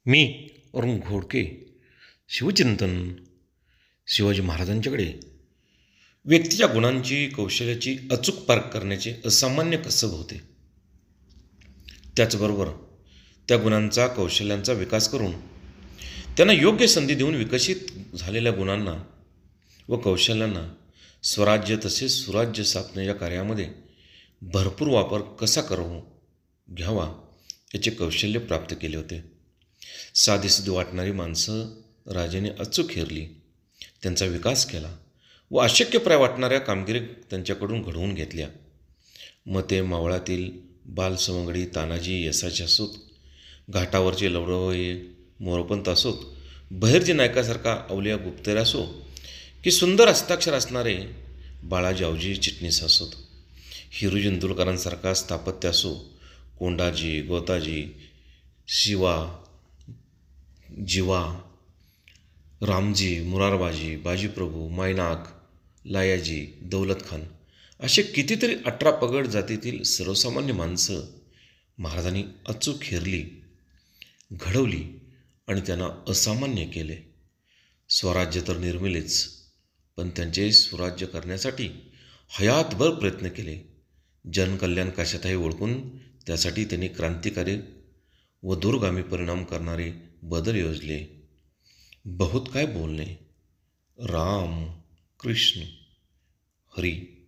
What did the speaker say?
मी अरुण घोडके. शिवचिंतन. शिवाजी महाराजांच्याकडे व्यक्तीच्या गुणांची कौशल्याची अचूक पारख करण्याचे असामान्य कसब होते. त्याचबरोबर त्या गुणांचा कौशल्यांचा विकास करून त्यांना योग्य संधी देऊन विकसित झालेल्या गुणांना व कौशल्यांना स्वराज्य तसेच सुराज्य स्थापनेच्या कार्यामध्ये भरपूर वापर कसा घ्यावा याचे कौशल्य प्राप्त केले होते. साधीसुधी वाटणारी माणसं राजाने अचूक हेरली, त्यांचा विकास केला व अशक्यप्राय वाटणाऱ्या कामगिरी त्यांच्याकडून घडवून घेतल्या. मग ते मावळातील बालसवंगडी तानाजी यसाचे असोत, घाटावरचे लवडवये मोरपंत असोत, बहिर्जी नायकासारखा अवलिया गुप्तेर असो की सुंदर हस्ताक्षर असणारे बाळाजी चिटणीस असोत, हिरोजी इंदुलकरांसारखा स्थापत्य असो, कोंडाजी, गोताजी, शिवा, जीवा, रामजी, मुरारबाजी, बाजीप्रभू, मायनाक, लायाजी, दौलत खान असे कितीतरी 18 पगड जातीतील सर्वसामान्य माणसं महाराजांनी अचूक हेरली, घडवली आणि त्यांना असामान्य केले. स्वराज्य तर निर्मिलेच, पण त्यांचे स्वराज्य करण्यासाठी हयातभर प्रयत्न केले. जनकल्याण कशात आहे ओळखून त्यासाठी त्यांनी क्रांतिकारी व दूरगामी परिणाम करणारे बदल योजले. बहुत काय बोलणे. राम, कृष्ण, हरी.